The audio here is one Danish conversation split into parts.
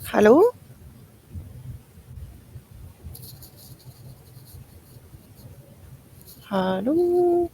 Hallo? Hallo?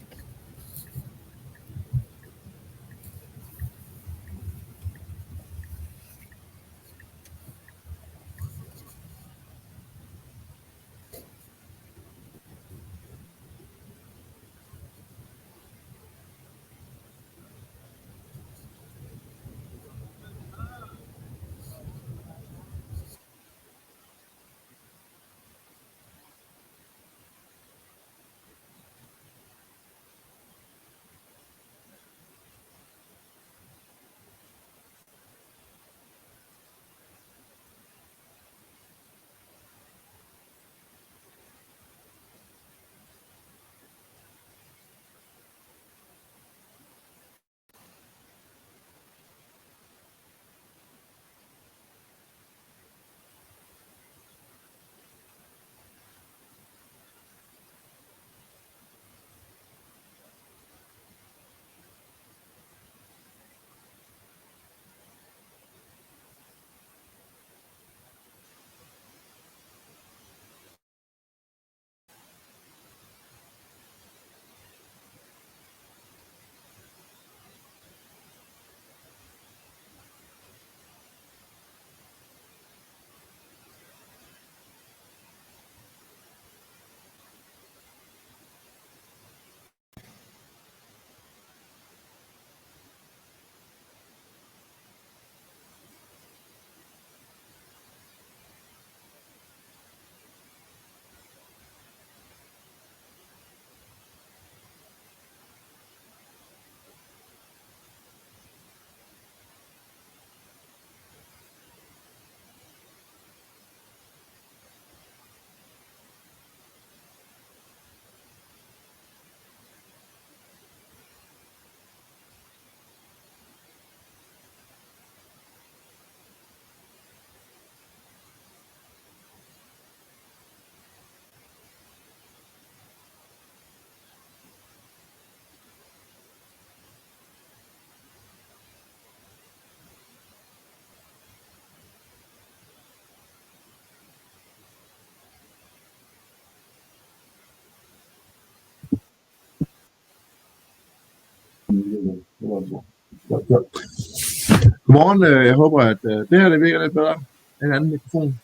Godmorgen, jeg håber, at det her det virker lidt bedre. En anden mikrofon.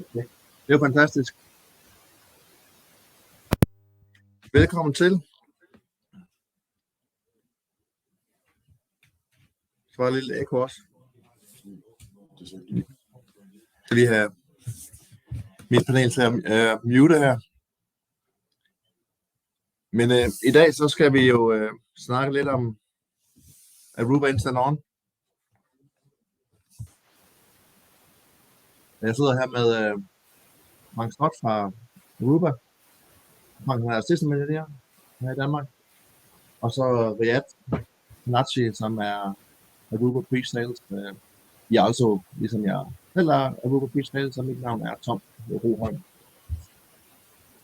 Okay. Det er jo fantastisk. Velkommen til. Så var et lille ekko også. Jeg skal lige have mit panel til at mute her. Men i dag så skal vi jo snakke lidt om Aruba Instant On. Jeg sidder her med Frank Slot fra Aruba. Frank er assistant manager her i Danmark. Og så Riyad Nachi, som er Aruba Pre-Sales. Jeg er altså, ligesom jeg selv er Aruba Pre-Sales, så mit navn er Tom Roholm.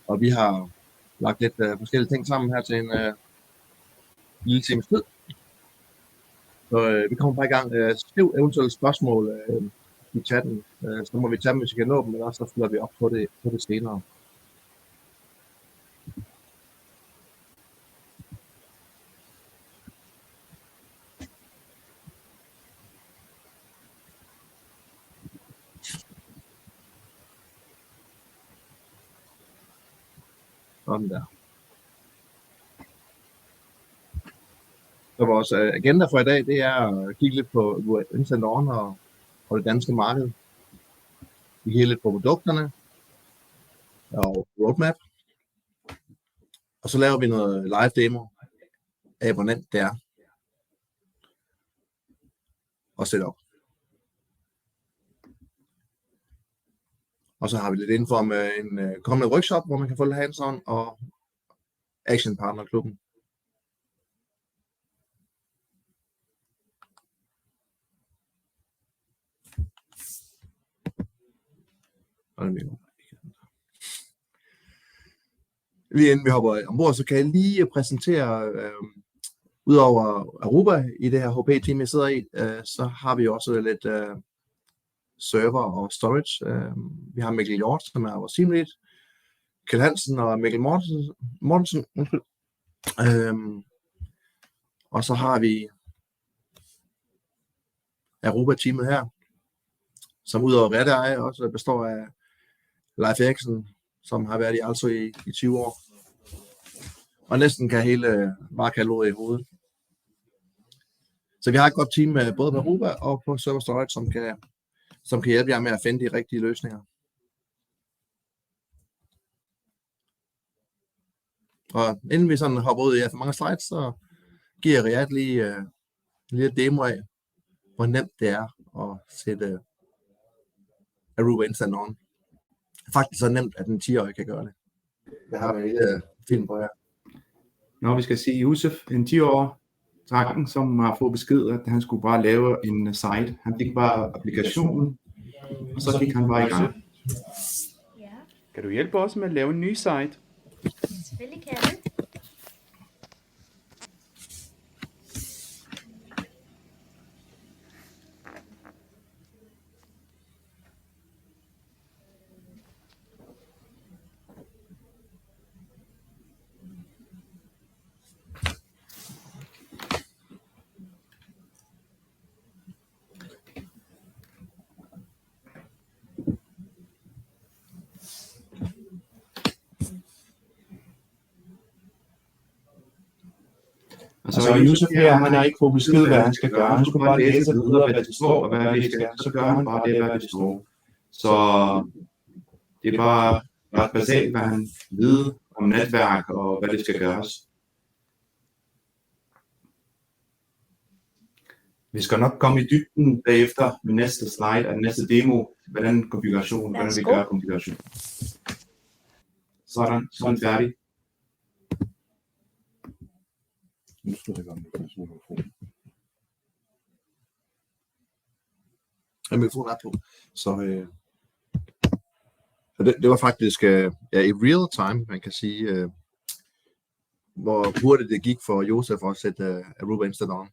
Og vi har lagt lidt forskellige ting sammen her til en lille times tid. Så vi kommer bare i gang. Skriv eventuelle spørgsmål i chatten, så må vi tage dem, hvis vi kan nå dem, og så følger vi op på det senere. Sådan der. Så vores agenda for i dag, det er at kigge lidt på Instant On og det danske marked. Vi kigger lidt på produkterne og roadmap. Og så laver vi noget live demo af, hvor nemt det er at sætte op. Og så har vi lidt info om en kommende workshop, hvor man kan få lidt hands-on og Action Partner Klubben. Lige inden vi hopper ombord, så kan jeg lige præsentere Udover Aruba i det her HP-team, jeg sidder i, så har vi også lidt server og storage. Vi har Mikkel Hjort, som er vores teamlead, Kjeld Hansen og Mikkel Mortensen. Og så har vi Aruba-teamet her, som udover Red Eye også består af Leif Eriksen, som har været i Altså i 20 år, og næsten kan hele varekaloriet i hovedet. Så vi har et godt team med både på Aruba og på Server Storage, som kan hjælpe jer med at finde de rigtige løsninger. Og inden vi sådan hopper ud i for mange slides, så giver jeg Riyad lige en lille demo af, hvor nemt det er at sætte Aruba Instant On. Faktisk så nemt, at en 10-årig kan gøre det. Jeg har en lille film på her. Når vi skal se Yusuf, en 10-årig drengen, som har fået besked, at han skulle bare lave en site. Han fik bare applikationen, og så gik han bare i gang. Kan du hjælpe os med at lave en ny site? Selvfølgelig kan jeg det. Så Yusuf her, han har ikke fået besked, hvad han skal gøre. Han skulle bare læse videre, hvad det står, og hvad det skal. Så gør han bare det, hvad det står. Så det er bare ret basalt, hvad han ved om netværk og hvad det skal gøres. Vi skal nok komme i dybden bagefter med næste slide og næste demo, hvordan vi gør konfiguration. Sådan, så er den færdig. Nu skal jeg gang med mikrofonen. Ja, mikrofonen er på. Så det var faktisk i real time, man kan sige, hvor hurtigt det gik for Josef at sætte Aruba Instant On.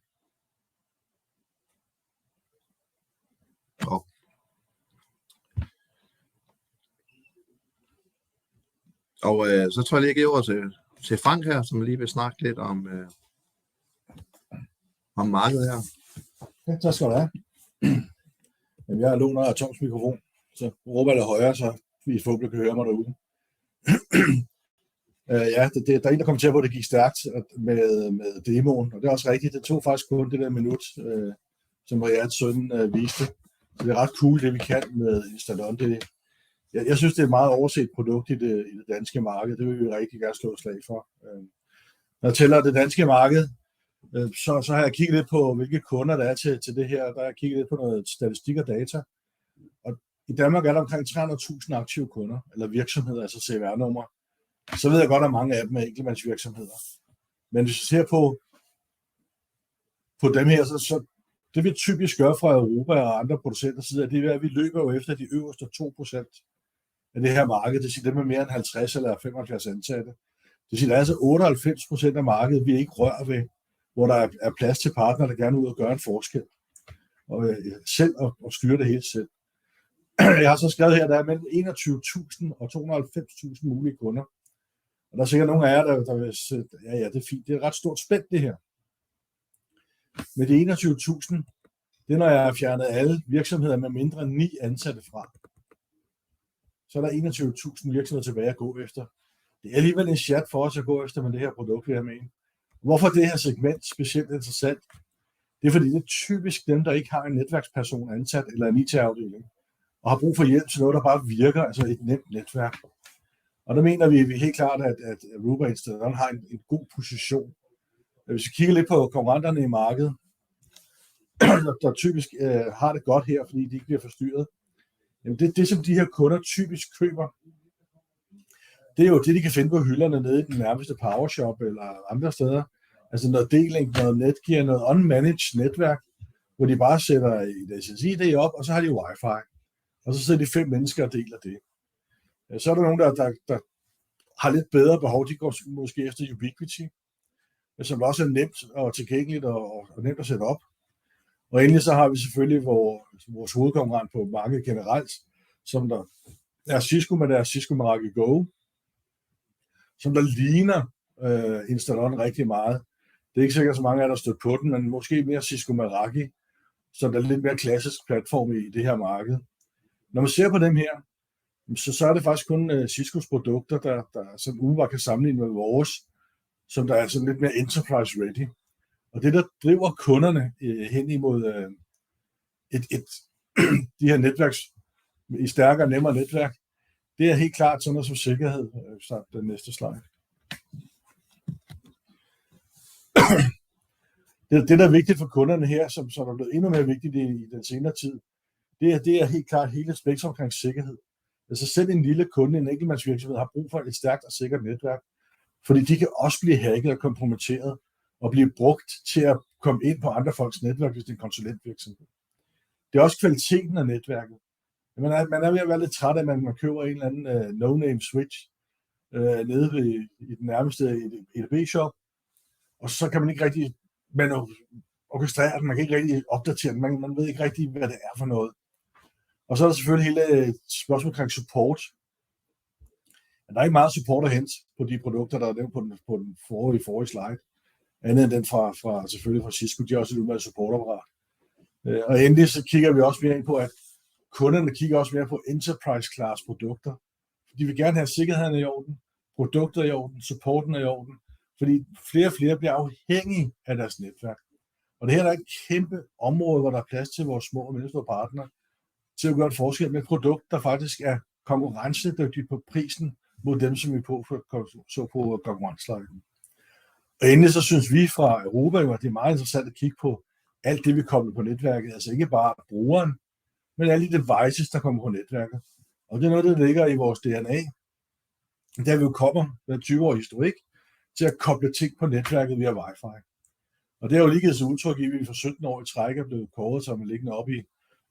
Og så tror jeg lige, jeg giver over til Frank her, som lige vil snakke lidt om markedet her. Ja, tak skal du have. Jamen, jeg låner Toms mikrofon, så råber jeg højere, så vi forhåbentlig kan høre mig derude. Ja, der er en, der kommenterer på, at det gik stærkt med demoen, og det er også rigtigt. Det tog faktisk kun det der minut, som Riyads søn viste. Så det er ret cool, det vi kan med Instant On. Jeg synes, det er et meget overset produkt i det danske marked. Det vil vi rigtig gerne slå et slag for. Når jeg tæller det danske marked, så har jeg kigget lidt på, hvilke kunder der er til det her. Der har jeg kigget lidt på noget statistik og data. Og i Danmark er der omkring 300.000 aktive kunder, eller virksomheder, altså CVR-numre. Så ved jeg godt, at mange af dem er enkeltmandsvirksomheder. Men hvis vi ser på dem her, så det vi typisk gør fra Europa og andre producenter side, det er, at vi løber jo efter de øverste 2% af det her marked. Det vil sige dem med mere end 50 eller 75 ansatte. Det vil sige, at der er altså 98% af markedet, vi ikke rører ved, hvor der er plads til partnere, der gerne vil ud og gøre en forskel. Og selv og styre det helt selv. Jeg har så skrevet her, at der er mellem 21.000 og 290.000 mulige kunder. Og der er sikkert nogle af jer, der vil sige, ja, det er fint. Det er et ret stort spænd, det her. Med de 21.000, det er, når jeg har fjernet alle virksomheder med mindre end 9 ansatte fra. Så er der 21.000 virksomheder tilbage at gå efter. Det er alligevel en chat for os at gå efter med det her produkt, vi har med. Hvorfor det her segment specielt interessant? Det er fordi, det er typisk dem, der ikke har en netværksperson ansat eller en IT-afdeling, og har brug for hjælp til noget, der bare virker, altså et nemt netværk. Og der mener vi helt klart, at Aruba Instant On har en god position. Hvis vi kigger lidt på konkurrenterne i markedet, der typisk har det godt her, fordi de ikke bliver forstyrret, jamen det som de her kunder typisk køber, det er jo det, de kan finde på hylderne nede i den nærmeste PowerShop eller andre steder. Altså noget deling, noget netgear, noget unmanaged netværk, hvor de bare sætter et SSID op, og så har de wifi. Og så sidder de 5 mennesker og deler det. Så er der nogen, der har lidt bedre behov. De går måske efter Ubiquiti. som også er nemt og tilgængeligt og nemt at sætte op. Og endelig så har vi selvfølgelig vores hovedkonkurrent på markedet generelt, som der er Cisco med deres Cisco Meraki Go, som der ligner Installon rigtig meget. Det er ikke sikkert så mange af der stødt på den, men måske mere Cisco Meraki, som der er lidt mere klassisk platform i det her marked. Når man ser på dem her, så er det faktisk kun Ciscos produkter, der sådan umiddelbart kan sammenligne med vores, som der er sådan lidt mere enterprise ready. Og det, der driver kunderne hen imod de her netværks, i stærkere og nemmere netværk, det er helt klart sådan noget som sikkerhed, så den næste slide. Det, der er vigtigt for kunderne her, som er blevet endnu mere vigtigt i den senere tid, det er helt klart hele spektrum omkring sikkerhed. Altså selv en lille kunde, en enkeltmandsvirksomhed, har brug for et stærkt og sikkert netværk, fordi de kan også blive hacket og kompromitteret, og blive brugt til at komme ind på andre folks netværk, hvis det er en konsulentvirksomhed. Det er også kvaliteten af netværket. Man er ved at være lidt træt af, at man køber en eller anden no-name switch nede i den nærmeste EDB-shop, og så kan man ikke rigtig orkestrere den, man kan ikke rigtig opdatere den, man ved ikke rigtig, hvad det er for noget. Og så er der selvfølgelig hele spørgsmålet omkring support. Men der er ikke meget support at hente på de produkter, der er nævnt på den forrige slide. Andet end den selvfølgelig fra Cisco, de har også et udmærket supportapparat. Og endelig så kigger vi også mere ind på, at kunderne kigger også mere på enterprise class produkter. De vil gerne have sikkerheden i orden, produkter i orden, supporten i orden, fordi flere og flere bliver afhængige af deres netværk. Og det her er et kæmpe område, hvor der er plads til vores små og mellemstore partnere, til at gøre en forskel med et produkt, der faktisk er konkurrencedygtigt på prisen mod dem, som vi så på konkurrencesliden. Og endelig så synes vi fra Europa, at det er meget interessant at kigge på alt det, vi kommer på netværket. Altså ikke bare brugeren, men alle de devices, der kommer på netværket. Og det er noget, der ligger i vores DNA. Der vi jo kommer med 20 år historik til at koble ting på netværket via Wi-Fi. Og det har jo lige givet sig udtryk i, at vi for 17 år i træk er blevet kåret som liggende op i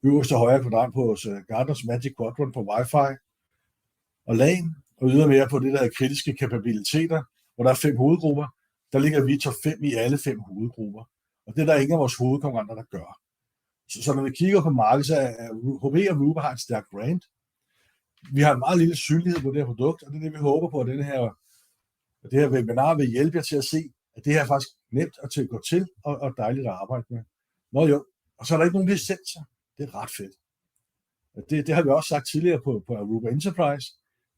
øverste højre kvadrant på Gartners Magic Quadrant på Wi-Fi og LAN, og ydermere på det, der er kritiske kapabiliteter, hvor der er 5 hovedgrupper. Der ligger vi top 5 i alle 5 hovedgrupper. Og det er der ingen af vores hovedkonkurrenter, der gør. Så når vi kigger på markedet, så er HP og Aruba har et stærkt brand. Vi har en meget lille synlighed på det her produkt, og det er det, vi håber på, at det her webinar vil hjælpe jer til at se, at det her er faktisk nemt at gå til og dejligt at arbejde med. Nå jo, og så er der ikke nogen licenser. Det er ret fedt. Det har vi også sagt tidligere på Aruba Enterprise,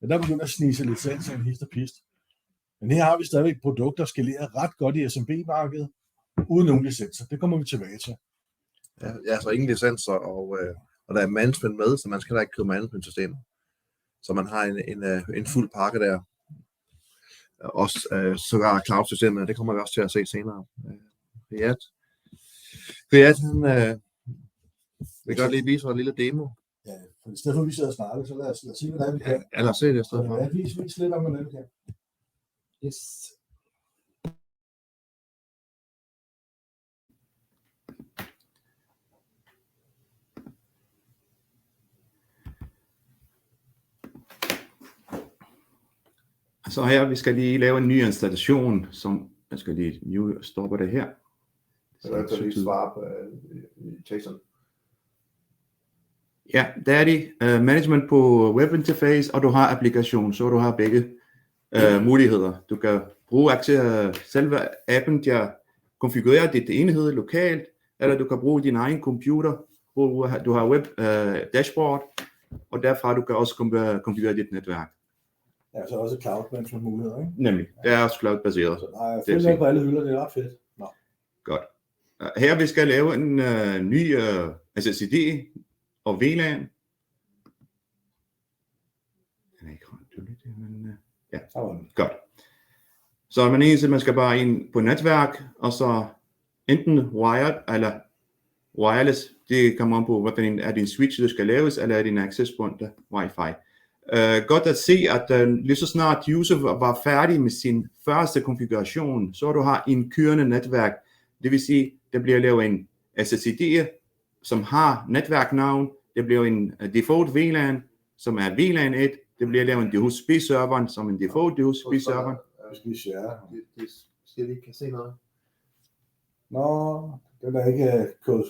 men der begynder at snige sig licenser en hist og pist. Men her har vi stadigvæk et produkt, der skalerer ret godt i SMB-markedet, uden nogen licenser. Det kommer vi tilbage til. Ja, så ingen licenser, og der er management med, så man skal da ikke købe management-systemer. Så man har en fuld pakke der. Også sågar cloud-systemet, det kommer vi også til at se senere. Riyad, han vil godt lige vise en lille demo. Ja, for i stedet for at vi sidder og snakker, så lad os sige, hvordan vi kan. Ja, eller se det i stedet for. Ja, vis lidt om, hvordan vi kan. Yes. Så her, vi skal lige lave en ny installation, som jeg skal lige stoppe det her. Så jeg kan lige svare på Jason. Ja, der er det management på web interface, og du har applikation, så du har begge muligheder. Du kan bruge selve appen til at konfigurere dit enhed lokalt, eller du kan bruge din egen computer, du har web dashboard, og derfra du kan også konfigurere dit netværk. Ja, så er også cloud management muligheder, ikke? Nemlig, det er også cloud-baseret. Så der er fedt på alle hylder, det er ret fedt. Nå. Godt. Her vi skal lave en ny SSID og VLAN. Den er ikke ret tydeligt, men ja, godt. Så man skal bare ind på netværk, og så enten wired eller wireless. Det kommer an på, hvad er din switch, der skal laves, eller er din access point Wi-Fi. Godt at se, at lige så snart user var færdig med sin første konfiguration, så du har en kørende netværk. Det vil sige, der bliver lavet en SSID, som har netværknavn. Det bliver en default VLAN, som er VLAN 1. Det bliver lavet en DHCP-server, som en default DHCP-server. så jeg lige kan se noget. Nå, den er ikke gået.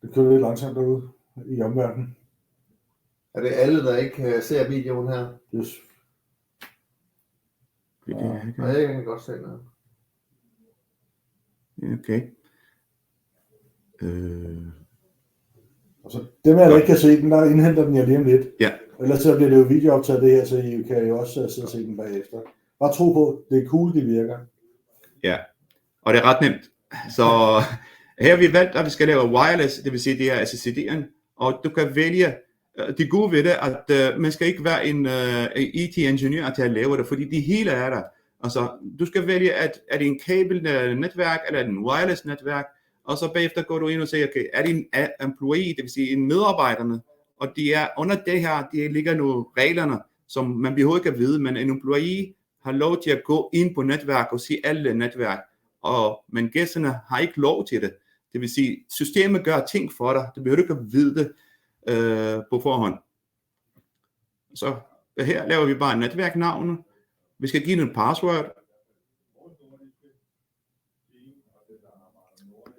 Det kører lidt langsomt derude i omverdenen. Er det alle, der ikke ser videoen her? Yes. Nej, jeg kan godt se noget. Okay. Altså, dem her, der ikke kan se den, der indhenter den jeg lige om lidt. Ja. Ellers så bliver det jo videooptaget det her, så I kan jo også sidde og se den bagefter. Bare tro på, det er cool, det virker. Ja, og det er ret nemt. Så her har vi valgt, at vi skal lave wireless, det vil sige, det er SSID'en, og du kan vælge, det gode ved det, at man skal ikke være en IT-ingeniør til at lave det, fordi det hele er der. Altså, du skal vælge, at er det en kabelnetværk, eller er det en wireless netværk, og så bagefter går du ind og siger, okay, er det en employee, det vil sige en medarbejderne, og de er under det her, de ligger nogle reglerne, som man behøver ikke at vide, men en employee har lov til at gå ind på netværk og se alle netværk, men gæsterne har ikke lov til det. Det vil sige, systemet gør ting for dig, du behøver ikke at vide det på forhånd. Så her laver vi bare netværknavnet. Vi skal give den en password.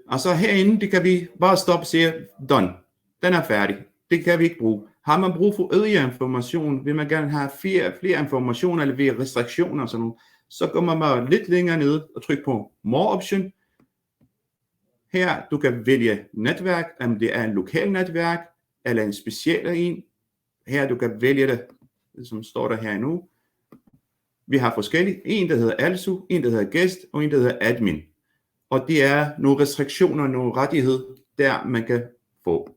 Og så herinde, det kan vi bare stoppe og sige, done. Den er færdig. Det kan vi ikke bruge. Har man brug for yderligere information, vil man gerne have flere informationer, eller ved restriktioner og sådan noget, så går man bare lidt længere ned og trykker på More Option. Her, du kan vælge netværk, om det er en lokal netværk, eller en speciel en. Her, du kan vælge det, som står der her nu. Vi har forskellige. En, der hedder ALSU, en, der hedder Guest, og en, der hedder Admin. Og det er nogle restriktioner, nogle rettigheder, der man kan få.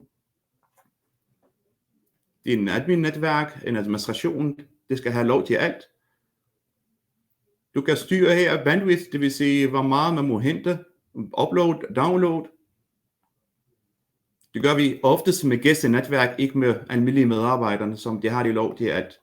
Det er en admin-netværk, en administration, det skal have lov til alt. Du kan styre her bandwidth, det vil sige, hvor meget man må hente, upload, download. Det gør vi oftest med gæstenetværk, ikke med almindelige medarbejderne, som de har de lov til at.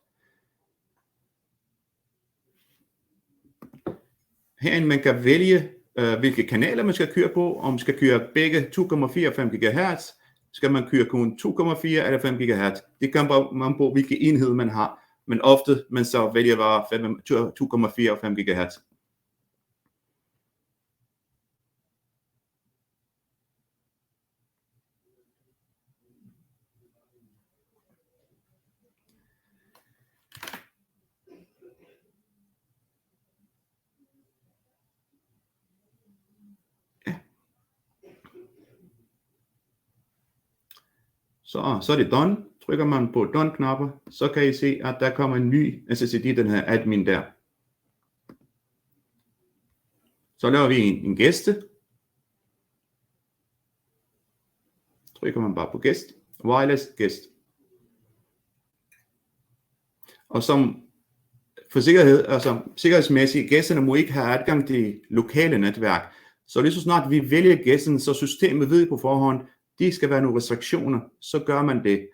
Herinde man kan vælge, hvilke kanaler man skal køre på, om man skal køre begge 2,4 og 5 GHz, skal man køre kun 2,4 eller 5 GHz. Det kan man på, hvilke enhed man har, men ofte man så vælger bare 2,4 og 5 GHz. Så er det done. Trykker man på done-knapper, så kan I se, at der kommer en ny SSID, den her admin der. Så laver vi en gæste. Trykker man bare på gæst. Wireless gæst. Og som for sikkerhed, altså sikkerhedsmæssigt, gæsterne må ikke have adgang til lokale netværk. Så lige så snart vi vælger gæsten, så systemet ved på forhånd, de skal være nogle restriktioner, så gør man det.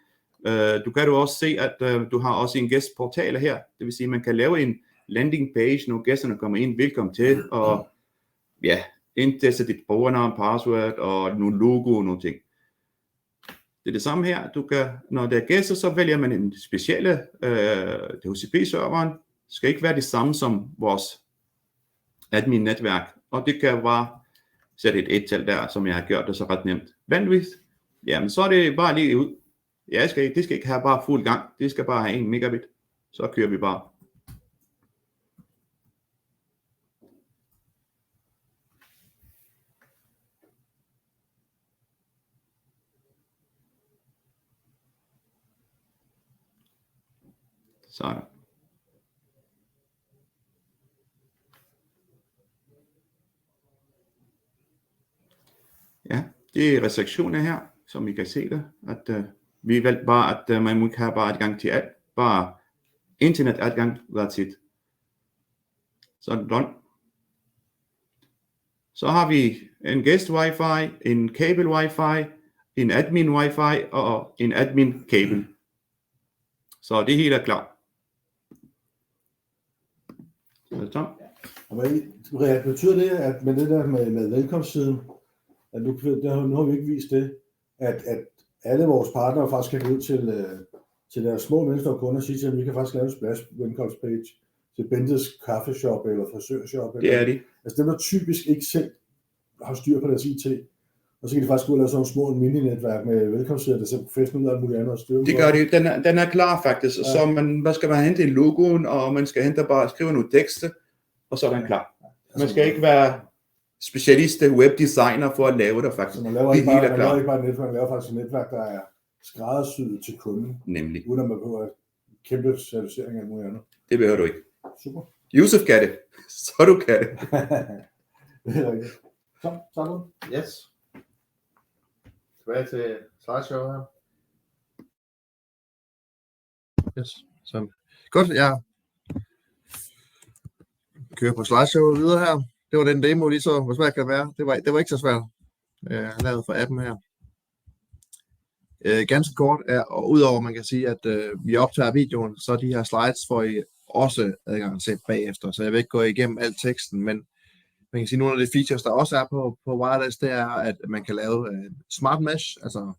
Du kan også se, at du har også en gæstportal her, det vil sige, at man kan lave en landing page, når gæsterne kommer ind, velkommen til, og ja, indteste dit brugernavn, password og nogle logo og nogle ting. Det er det samme her, du kan, når der er gæster, så vælger man en specielle DHCP-serveren, skal ikke være det samme som vores admin-netværk, og det kan bare sætte et et-tal der, som jeg har gjort det så ret nemt. Bandwidth, jamen så er det bare lige ud. Det skal ikke have bare fuld gang, det skal bare have 1 megabit, så kører vi bare. Sådan. Ja, det er restriktioner her, som I kan se det, at vi valgte bare, at man ikke har bare adgang til alt, bare internetadgang, that's it. Så er det done. Så har vi en guest wifi, en kabel wifi, en admin wifi og en admin kabel. Så det hele er klar. Betyder det, at med det der med velkomstsiden, at nu har vi ikke vist det, at alle vores partnere faktisk kan gå ud til deres små mennesker og kunder og sige til dem, at vi kan faktisk lave en splash velkomstpage, til Bentes kaffeshop eller frisørshop. Det er de. Altså dem, der typisk ikke selv har styr på deres IT, og så kan de faktisk gå og lave sådan nogle små mini-netværk med velkomstsæt, der ser professionelt ud af alt muligt andet og styre. Det gør de. Den er klar faktisk. Ja. Så hvad skal man hente i logoen, og man skal hente bare skrive nogle tekste, og så er den klar. Man skal ikke være specialist webdesigner for at lave det faktisk. Så man laver ikke bare et netværk, man laver faktisk et netværk, der er skræddersyet til kunden. Nemlig. Uden at man behøver kæmpe servicering af noget andet. Det behøver du ikke. Super. Yusuf kan det. Så du kan det. Det er rigtigt. Så, sådan. Yes. Tilbage til slideshow her. Yes. Så godt, jeg kører på slideshow videre her. Det var den demo lige så, hvor svært kan det være. Det var ikke så svært. Jeg lavet for appen her. Ganske kort er, og udover man kan sige, at vi optager videoen, så de her slides får I også adgang til bagefter. Så jeg vil ikke gå igennem al teksten, men man kan sige, nogle af de features, der også er på wireless, det er, at man kan lave smart mesh, altså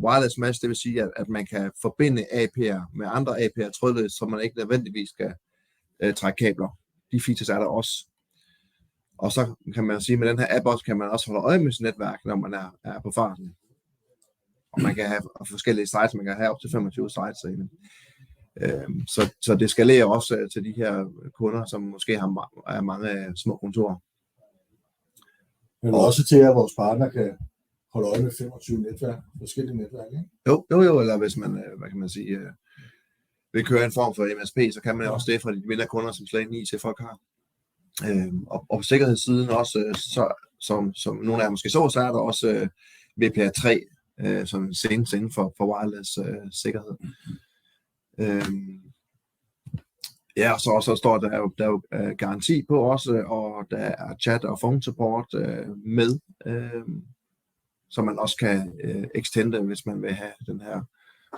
wireless mesh, det vil sige, at man kan forbinde AP'er med andre AP'er trådløst, så man ikke nødvendigvis skal trække kabler. De features er der også. Og så kan man sige, at med den her app også kan man også holde øje med sit netværk, når man er på farten. Og man kan have forskellige sites, man kan have op til 25 sites. Så det skalerer også til de her kunder, som måske har mange små kontorer. Men også til, at vores partner kan holde øje med 25 netværk, forskellige netværk, ikke? Jo, eller hvis man, hvad kan man sige, vil køre en form for MSP, så kan man også det fra de mindre kunder, som slet ikke IT-folk har. Og på sikkerhedssiden også, som nogle af jer måske så er der også WPA3, som senest inden for wireless sikkerhed. Ja, og så står der er jo garanti på også, og der er chat og phone support med, så man også kan extende, hvis man vil have den her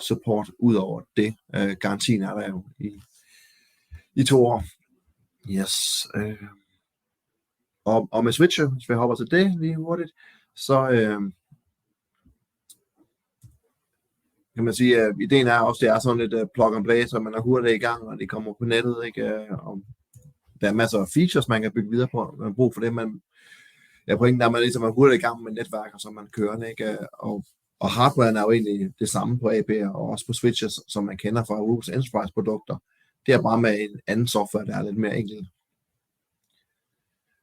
support ud over det. Garantien er der jo i 2 år. Yes. Og med switcher, hvis vi hopper til det lige hurtigt, så kan man sige, at ideen er også, det er sådan lidt plug and play, så man er hurtigt i gang, og det kommer på nettet, ikke? Og der er masser af features, man kan bygge videre på, man har brug for det, men pointen er, at man ligesom er hurtigt i gang med netværker, som man kører, ikke? Og hardwaren er jo egentlig det samme på AP'er, og også på switches, som man kender fra Aruba's Enterprise-produkter. Det er bare med en anden software, der er lidt mere enkelt.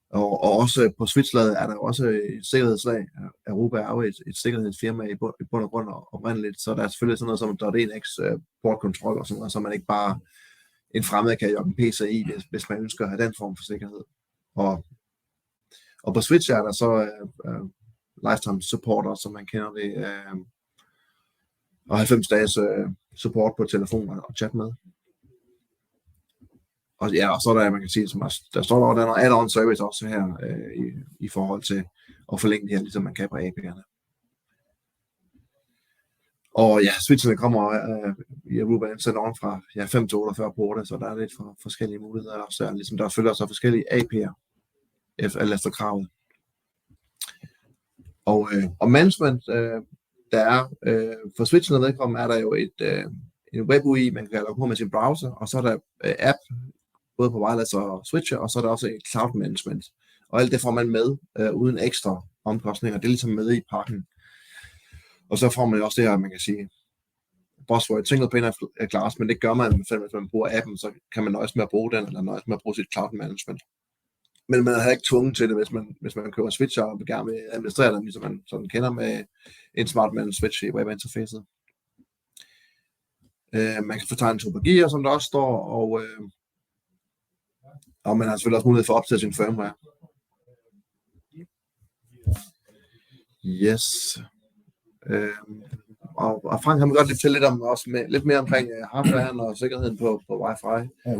Og også på switchlaget er der også et sikkerhedslag. Aruba er jo et sikkerhedsfirma i bund og grund oprindeligt, så der er selvfølgelig sådan noget som .NX port control og sådan noget, så man ikke bare en fremmed kan jogge en PC i, hvis man ønsker at have den form for sikkerhed. Og på switch er der så lifetime supporter, som man kender det, og 90 dages support på telefon og chat med. Og ja, og så er der, man kan sige, som der står der noget add-on service også her i forhold til at forlænge det her, ligesom man kan på API'erne. Og ja, switcherne kommer i Aruba Incident On fra 5 til 48 porte, så der er lidt forskellige muligheder også der. Ligesom der følger så forskellige API'er efter kravet. Og management, der er for switchene vedkommende, er der jo en web UI, man kan logge på med sin browser, og så er der app, både på wireless og switcher, og så er der også et cloud management. Og alt det får man med, uden ekstra omkostninger. Det er ligesom med i pakken. Og så får man også det her, man kan sige, buzzword, single pane of glass, men det gør man, hvis man bruger appen, så kan man nøjes med at bruge den, eller nøjes med at bruge sit cloud management. Men man er ikke tvunget til det, hvis man køber switcher og vil gerne vil administrere dem, ligesom man sådan kender med en smart man switch i webinterfacet. Man kan få tegnet topografier, som der også står, og man har selvfølgelig også mulighed for at optage sin firmware. Yes. Og Frank har man godt lidt til lidt om også med lidt mere omkring hardwaren og sikkerheden på Wi-Fi. Ja,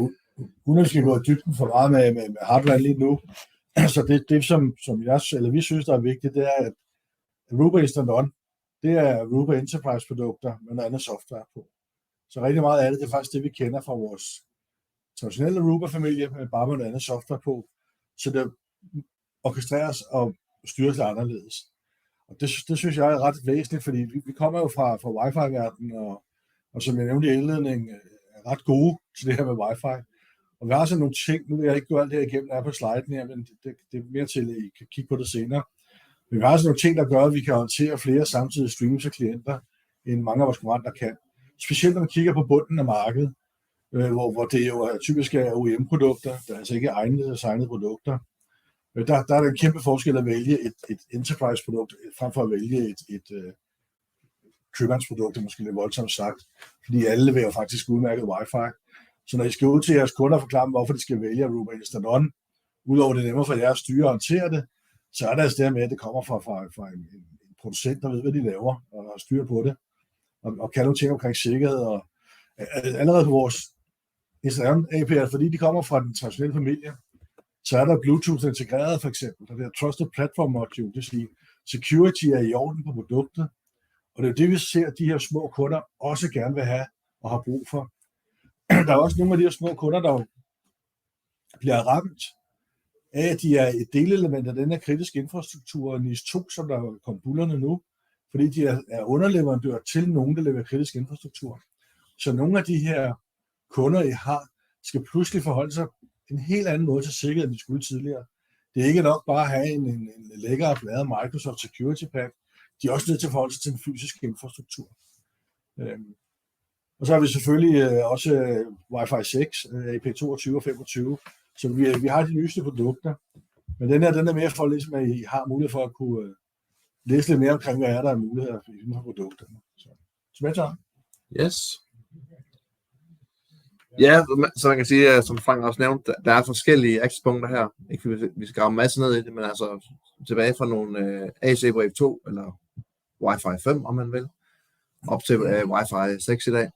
uden at skal gå i dybden for meget med hardware lige nu. Så det som vi synes, der er vigtigt, det er, at Aruba Instant On, det er Aruba Enterprise-produkter med noget andet software på. Så rigtig meget af det er faktisk det, vi kender fra vores traditionelle Aruba-familie, med bare med noget andet software på. Så det orkestreres og styres lidt anderledes. Og det synes jeg er ret væsentligt, fordi vi kommer jo fra Wi-Fi-verdenen, og som jeg nævnte i indledningen, er ret gode til det her med Wi-Fi. Og vi har sådan nogle ting, nu vil jeg ikke gå alt det her igennem, der er på sliden her, men det er mere til, at I kan kigge på det senere. Men vi har sådan nogle ting, der gør, at vi kan håndtere flere samtidige streams af klienter, end mange af vores konkurrenter kan. Specielt når man kigger på bunden af markedet, hvor det jo typisk er OEM-produkter, der er altså ikke egne designede produkter. Der er der en kæmpe forskel at vælge et enterprise-produkt, frem for at vælge et købmandsprodukt, måske lidt voldsomt sagt, fordi alle vil jo faktisk udmærket wifi. Så når I skal ud til jeres kunder og forklare dem, hvorfor de skal vælge Aruba Instant-On, udover det nemmere for jer at styre og håndtere det, så er der altså det med, at det kommer fra en producent, der ved, hvad de laver, og har styr på det, og kan nogle ting omkring sikkerhed. Og allerede på vores Instagram API, fordi de kommer fra den traditionelle familie, så er der Bluetooth integreret for eksempel, og det er Trusted Platform Module, det vil sige, security er i orden på produktet, og det er jo det, vi ser, at de her små kunder også gerne vil have og har brug for. Der er også nogle af de her små kunder, der bliver ramt af, at de er et delelement af den her kritiske infrastruktur, NIS 2, som der kom bullerne nu, fordi de er underleverandør til nogen, der leverer kritisk infrastruktur. Så nogle af de her kunder, I har, skal pludselig forholde sig en helt anden måde til sikkerhed, end de skulle tidligere. Det er ikke nok bare at have en lækker og bladet Microsoft Security Pack. De er også nødt til at forholde sig til den fysiske infrastruktur. Og så har vi selvfølgelig også Wi-Fi 6, IP22 og 25. Så vi har de nyeste produkter. Men den er mere for, ligesom, at I har mulighed for at kunne læse lidt mere omkring, hvad der er muligheder inden for produkterne. Så tilbage. Yes. Ja, så man kan sige, som Frank også nævnte, der er forskellige accesspunkter her. Ikke vi skal grave en masse ned i det, men altså tilbage fra nogle AC Wave 2 eller Wi-Fi 5, om man vil, op til Wi-Fi 6 i dag.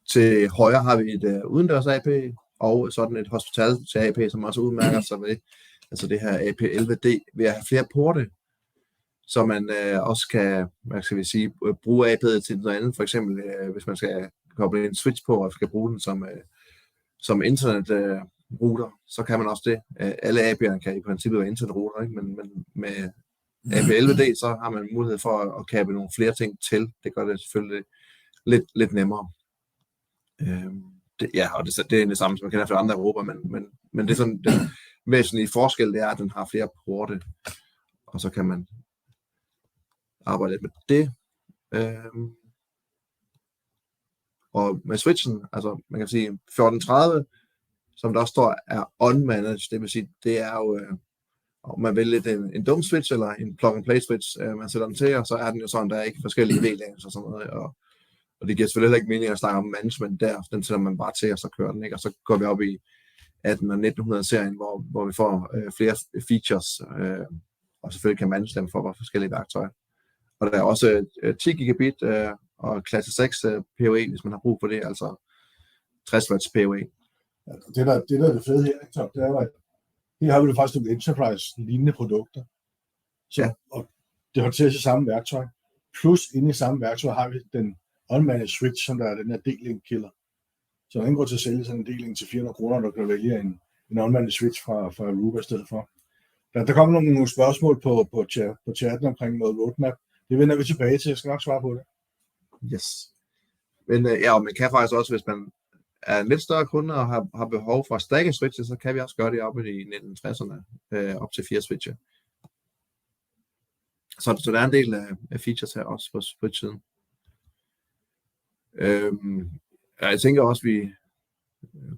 Til højre har vi et udendørs AP, og sådan et hospitality AP, som også udmærker sig ved, altså det her AP11D, ved at have flere porte, så man også kan, hvad skal vi sige, bruge AP'et til noget andet. For eksempel, hvis man skal koble en switch på, og skal bruge den som internetrouter, så kan man også det. Alle AP'erne kan i princippet være internetrouter, ikke? Men med AP11D, så har man mulighed for at kabe nogle flere ting til. Det gør det selvfølgelig lidt nemmere. Og det er det samme, som man kender fra andre Europa, men det er sådan, den væsentlige forskel, det er, at den har flere porte, og så kan man arbejde lidt med det. Og med switchen, altså man kan sige 1430, som der også står, er unmanaged, det vil sige, det er jo, om man vælger en dum switch, eller en plug-and-play switch, man sætter den til, og så er den jo sådan, der er ikke forskellige VLANs og sådan noget, og det giver selvfølgelig heller ikke mening at snakke om management der, den sætter man bare til, og så kører den, ikke? Og så går vi op i 18 og 1900-serien, hvor vi får flere features, og selvfølgelig kan manage dem for forskellige værktøjer. Og der er også 10 gigabit og klasse 6 PoE, hvis man har brug for det, altså 60 watts PoE. Ja, det der er det fede her, Tom, det er, at her har vi jo faktisk nogle enterprise-lignende produkter. Så, ja. Og det håndteres i samme værktøj. Plus inde i samme værktøj har vi den unmanaged switch, som der er den her D-Link-killer. Så der indgår til at sælge sådan en D-Link til 400 kroner, når du kan vælge en unmanaged switch fra Aruba i stedet for. Der kommer nogle spørgsmål på chatten omkring noget roadmap. Det vender vi tilbage til. Jeg skal nok svare på det. Yes. Men og man kan faktisk også, hvis man er en lidt større kunde og har behov for at stakke switches, så kan vi også gøre det oppe i 1960'erne, op til 4 switcher. Så der er en del af features her også på switch-siden. Jeg tænker også, at vi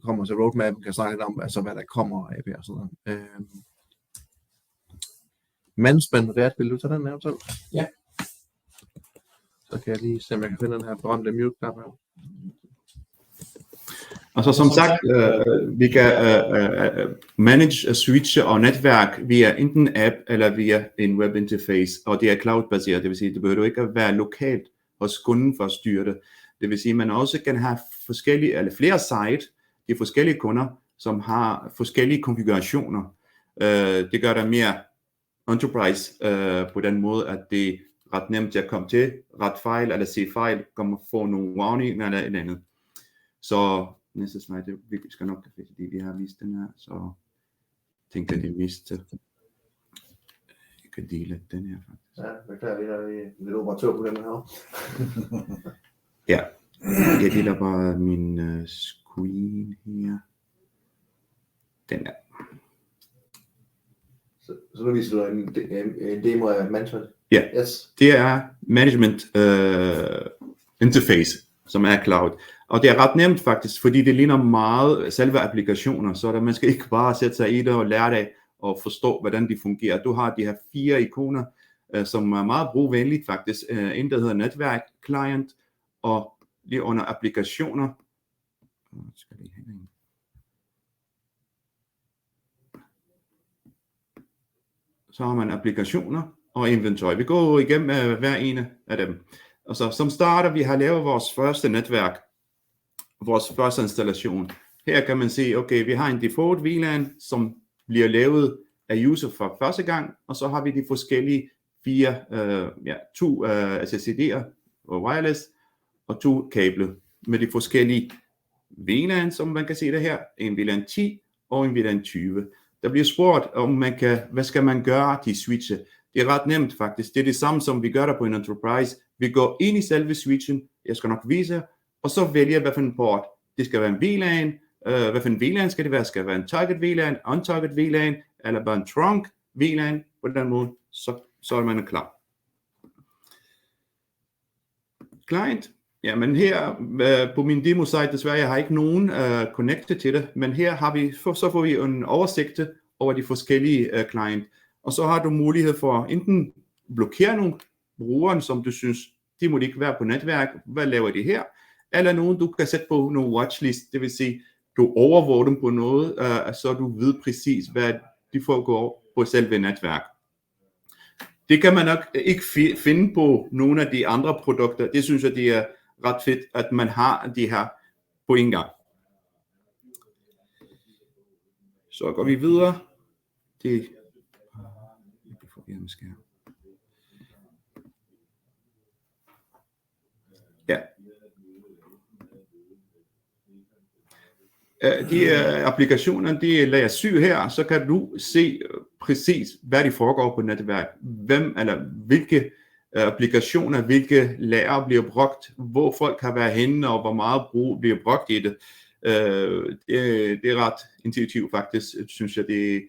kommer til roadmap, kan snakke lidt om, altså hvad der kommer af AP og sådan noget. Management, vil du tage den her selv? Ja. Så kan jeg lige se, om jeg kan finde den her berømte mute-knap her. Altså som sagt, vi kan manage switche og netværk via enten app eller via en webinterface, og det er cloud-baseret, det vil sige, det behøver ikke at være lokalt hos kunden for at styre det. Det vil sige, at man også kan have forskellige, eller flere site, de forskellige kunder, som har forskellige konfigurationer. Det gør det mere enterprise på den måde, at det er ret nemt til at komme til, ret fejl eller se fejl, kommer få nogle warning eller et andet. Så næste slide, vi skal nok have, fordi vi har vist den her, så tænkte jeg, det viste. Jeg kan dele den her faktisk. Ja, beklager, vi er lidt operatør på den her. Ja, jeg deler bare min screen Så nu viser du en demo af management. Ja. Yes. Det er management interface, som er cloud. Og det er ret nemt faktisk, fordi det ligner meget selve applikationer, så man skal ikke bare sætte sig i det og lære det og forstå, hvordan de fungerer. Du har de her 4 ikoner, som er meget brugvenligt faktisk. En, der hedder netværk, client, og lige under applikationer. Så har man applikationer og inventory. Vi går igennem hver ene af dem. Og så som starter, vi har lavet vores første netværk, vores første installation. Her kan man se, okay, vi har en default VLAN, som bliver lavet af user for første gang, og så har vi de forskellige 2 SSID'er og wireless, og 2 kabler med de forskellige VLAN, som man kan se det her, en VLAN 10 og en VLAN 20. Der bliver spurgt, om hvad skal man gøre til switche. Det er ret nemt faktisk. Det er det samme, som vi gør der på en enterprise. Vi går ind i selve switchen, jeg skal nok vise, og så vælger, hvad for en port. Det skal være en VLAN. Hvad for en VLAN skal det være? Skal det være en target VLAN, untarget VLAN, eller bare en trunk VLAN? På den måde, så er man klar. Client. Ja, men her på min demo-site, desværre, jeg har ikke nogen connected til det, men her har vi, så får vi en oversigt over de forskellige client, og så har du mulighed for enten blokere nogle brugere, som du synes, de må ikke være på netværk, hvad laver de her, eller nogen, du kan sætte på nogle watchlist, det vil sige, du overvåger dem på noget, så du ved præcis, hvad de foregår på selve netværk. Det kan man nok ikke finde på nogle af de andre produkter, det synes jeg, det er ret fedt, at man har de her på en gang. Så går vi videre. Ja. De applikationer, de er layer 7 her, så kan du se præcis, hvad de foregår på netværk. Hvem eller hvilke applikationer, hvilke lager bliver brugt, hvor folk har været henne, og hvor meget brug bliver brugt i det. Det er ret intuitivt faktisk, synes jeg, det er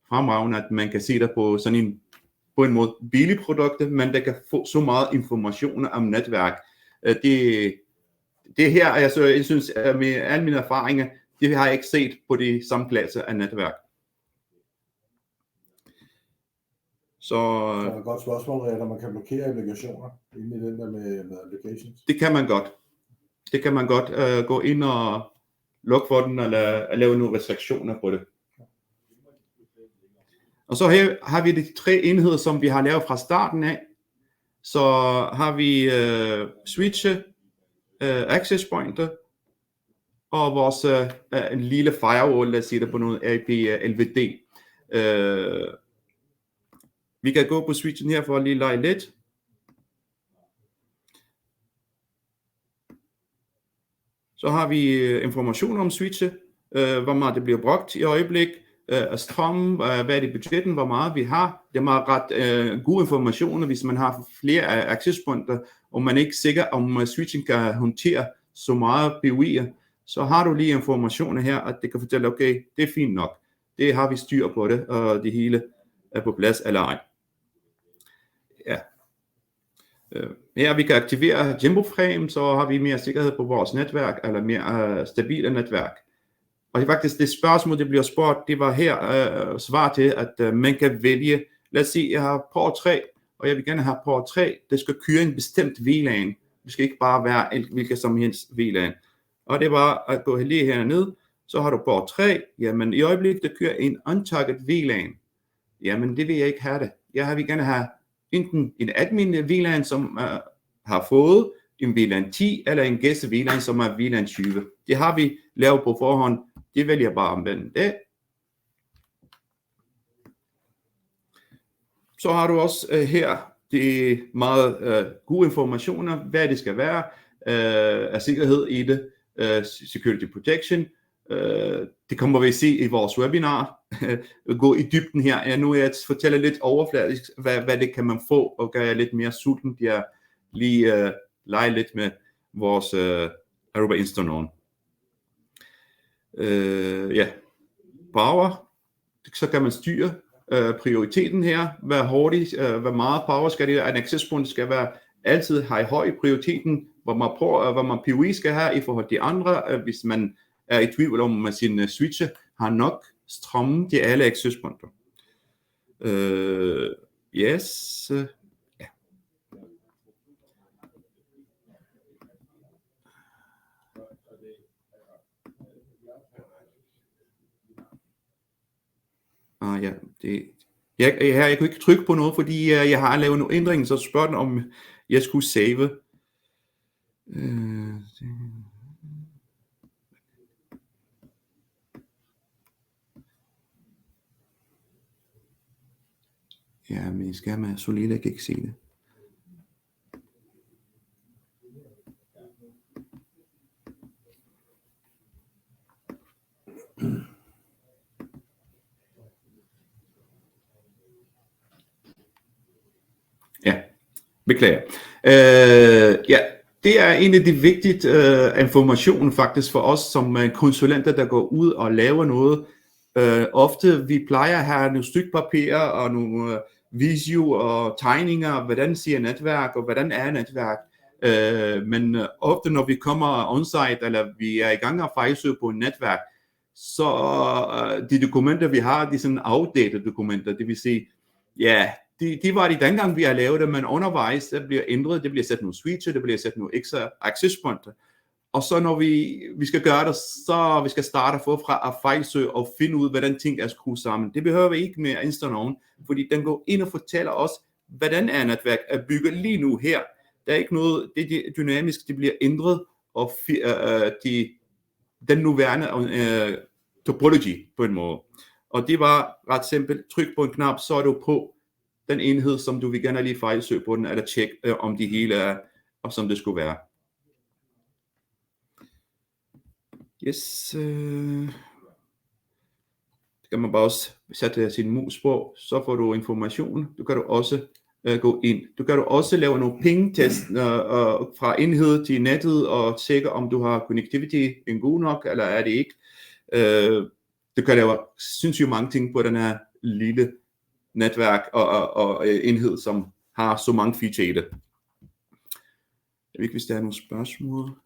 fremragende, at man kan se det på sådan en, på en måde billig produkter, men der kan få så meget information om netværk. Det her, altså, jeg synes, med alle mine erfaringer, det har jeg ikke set på de samme klasser af netværk. Så det er et godt spørgsmål, at man kan blokere applikationer inde i den der med applications. Det kan man godt. Det kan man godt gå ind og lukke for den, eller lave nogle restriktioner på det. Og så her har vi de 3 enheder, som vi har lavet fra starten af. Så har vi switche, access pointer, og vores en lille firewall, lad os sige det på noget AP LVD. Vi kan gå på switchen her for at lige lege lidt. Så har vi information om switche, hvor meget det bliver brugt i øjeblik, strøm, hvad er det budgetten, hvor meget vi har. Det er meget ret gode informationer, hvis man har flere accesspunkter, og man er ikke sikker, om switchen kan håndtere så meget PoE'er, så har du lige informationer her, at det kan fortælle, okay, det er fint nok. Det har vi styr på det, og det hele er på plads eller ej. Ja. Her vi kan aktivere Jumbo Frame, så har vi mere sikkerhed på vores netværk, eller mere stabile netværk. Og faktisk det spørgsmål, det bliver spurgt, det var her svar til, at man kan vælge, lad os sige, jeg har port 3, og jeg vil gerne have port 3, det skal køre en bestemt VLAN. Det skal ikke bare være hvilket som helst VLAN. Og det var at gå lige herned, så har du port 3, jamen i øjeblikket, der kører en untarget VLAN. Jamen det vil jeg ikke have det. Jeg vil gerne have enten en admin VLAN, som har fået en VLAN 10, eller en gæste VLAN, som er VLAN 20. Det har vi lavet på forhånd. Det vælger bare at anvende det. Så har du også her de meget gode informationer, hvad det skal være af sikkerhed i det. Security protection. Det kommer vi at se i vores webinar. Gå i dybden her. Nu er jeg fortæller lidt overfladisk, hvad det kan man få, og gør jeg lidt mere sulten. Jeg lige lege lidt med vores Aruba Instanon. Ja, power, så kan man styre prioriteten her, hvor hurtigt, hvor meget power skal det, en access point skal være altid have høj prioriteten, hvor man PoE skal have i forhold til andre, hvis man er i tvivl om, at sin switcher har nok strøm til alle access pointer. Yes. Ja, jeg kunne ikke trykke på noget, fordi jeg har lavet nogle ændringer, så spørger den, om jeg skulle save. Ja, min skærm er så lille, jeg kan ikke se det. Ja, beklager. Ja, det er en af de vigtige informationer faktisk for os som konsulenter, der går ud og laver noget. Ofte vi plejer at have nogle stykke papir og nogle visio og tegninger, hvordan siger netværk og hvordan er netværk. Men ofte når vi kommer on-site eller vi er i gang at fejlsøge på et netværk, så de dokumenter vi har, de er sådan outdated dokumenter, det vil sige, ja, de var de dengang vi har lavet det, men undervejs det bliver ændret, det bliver sat nogle switcher, det bliver sat nogle ekstra access pointer. Og så når vi skal gøre det, så vi skal starte forfra at fejlsøge og finde ud, hvordan ting er skruet sammen. Det behøver vi ikke med Instant On, fordi den går ind og fortæller os, hvordan er netværk er bygget lige nu her. Der er ikke noget, det er dynamisk, det bliver ændret, og den nuværende topology på en måde. Og det var ret simpelt, tryk på en knap, så er du på den enhed, som du vil gerne lige fejlsøge på den, eller tjekke, om det hele er, og som det skulle være. Yes. Det kan man bare også sætte sin mus på, så får du information. Du kan du også gå ind. Du kan du også lave nogle ping-test fra enhed til nettet og tjekke, om du har connectivity en god nok, eller er det ikke. Du kan lave sindssygt mange ting på den her lille netværk og enhed, som har så mange feature i det. Jeg ved ikke, hvis der er nogle spørgsmål.